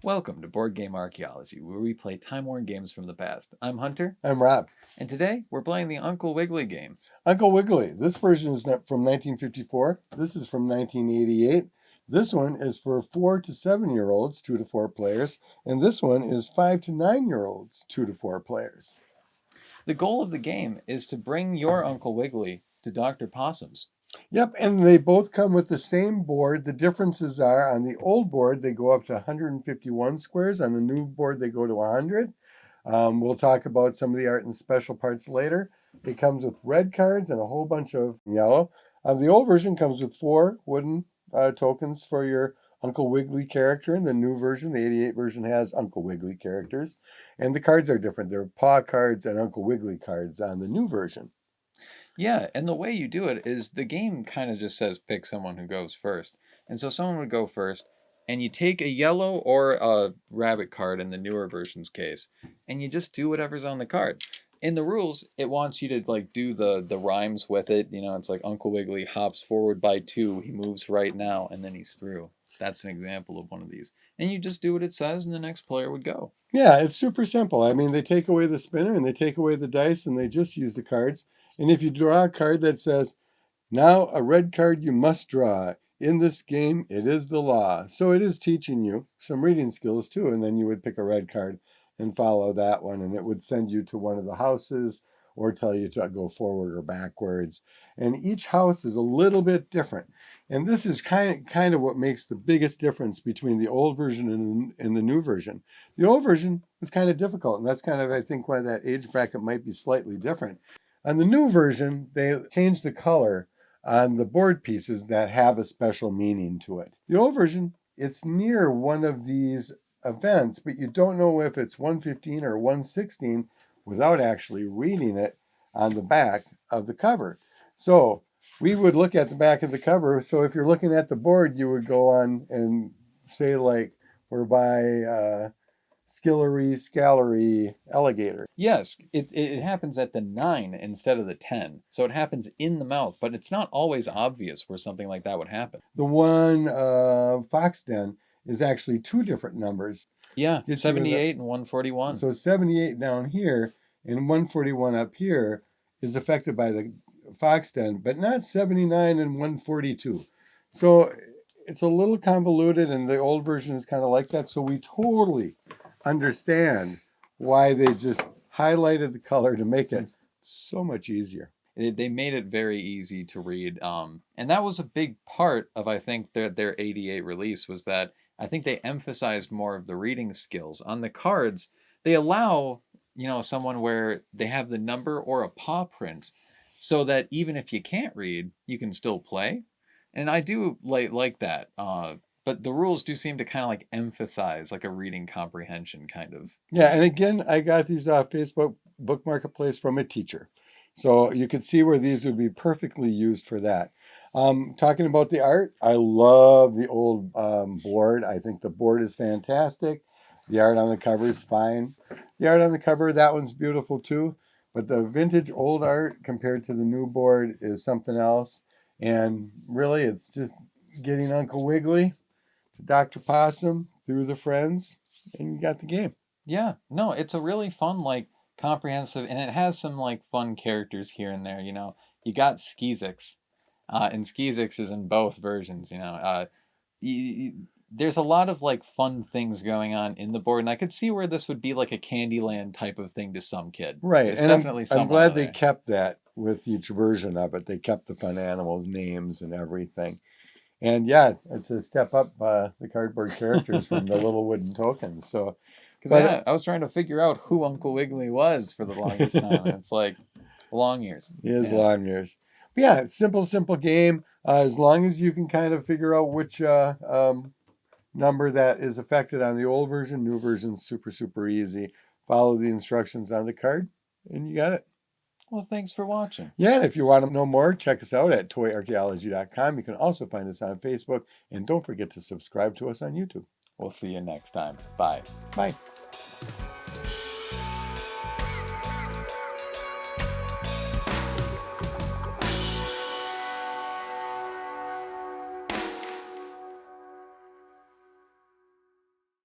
Welcome to Board Game Archaeology, where we play time-worn games from the past. I'm Hunter. I'm Rob. And today, we're playing the Uncle Wiggily game. Uncle Wiggily. This version is from 1954. This is from 1988. This one is for 4 to 7-year-olds, 2 to 4 players. And this one is 5 to 9-year-olds, 2 to 4 players. The goal of the game is to bring your Uncle Wiggily to Dr. Possum's. Yep, and they both come with the same board. The differences are on the old board, they go up to 151 squares. On the new board, they go to 100. We'll talk about some of the art and special parts later. It comes with red cards and a whole bunch of yellow. The old version comes with 4 wooden tokens for your Uncle Wiggily character. And the new version, the 88 version, has Uncle Wiggily characters. And the cards are different. They're paw cards and Uncle Wiggily cards on the new version. Yeah, and the way you do it is the game kind of just says pick someone who goes first. And so someone would go first, and you take a yellow or a rabbit card in the newer version's case, and you just do whatever's on the card. In the rules, it wants you to do the rhymes with it. You know, it's like Uncle Wiggily hops forward by 2, he moves right now, and then he's through. That's an example of one of these. And you just do what it says, and the next player would go. Yeah, it's super simple. I mean, they take away the spinner, and they take away the dice, and they just use the cards. And if you draw a card that says, now a red card you must draw. In this game, it is the law. So it is teaching you some reading skills too. And then you would pick a red card and follow that one. And it would send you to one of the houses or tell you to go forward or backwards. And each house is a little bit different. And this is kind of what makes the biggest difference between the old version and the new version. The old version was kind of difficult. And that's kind of, I think, why that age bracket might be slightly different. On the new version, they changed the color on the board pieces that have a special meaning to it. The old version, it's near one of these events, but you don't know if it's 115 or 116 without actually reading it on the back of the cover. So we would look at the back of the cover. So if you're looking at the board, you would go on and say like, we're by Scalery, alligator. Yes, it happens at the 9 instead of the 10. So it happens in the mouth, but it's not always obvious where something like that would happen. The one fox den is actually 2 different numbers. Yeah, 78 and 141. So 78 down here and 141 up here is affected by the fox den, but not 79 and 142. So it's a little convoluted, and the old version is kind of like that. So we totally understand why they just highlighted the color to make it so much easier. They made it very easy to read. And that was a big part of, I think, their 88 release, was that I think they emphasized more of the reading skills. On the cards, they allow, someone where they have the number or a paw print so that even if you can't read, you can still play. And I do like that. But the rules do seem to kind of emphasize a reading comprehension kind of. Yeah, and again, I got these off Facebook Book Marketplace from a teacher. So you could see where these would be perfectly used for that. Talking about the art, I love the old board. I think the board is fantastic. The art on the cover is fine. The art on the cover, that one's beautiful too. But the vintage old art compared to the new board is something else. And really, it's just getting Uncle Wiggily to Dr. Possum through the friends, and you got the game. Yeah, no, it's a really fun, comprehensive, and it has some fun characters here and there. You got Skeezix, and Skeezix is in both versions. There's a lot of fun things going on in the board, and I could see where this would be a Candyland type of thing to some kid. Right, There's and definitely I'm glad they there. kept that with each version of it. They kept the fun animals' names and everything. And yeah, it's a step up the cardboard characters from the little wooden tokens. So, because I was trying to figure out who Uncle Wiggily was for the longest time. And it's long years. It is long years. But yeah, simple game. As long as you can kind of figure out which number that is affected on the old version, new version, super easy. Follow the instructions on the card, and you got it. Well, thanks for watching. Yeah, and if you want to know more, check us out at toyarchaeology.com. You can also find us on Facebook, and don't forget to subscribe to us on YouTube. We'll see you next time. Bye. Bye.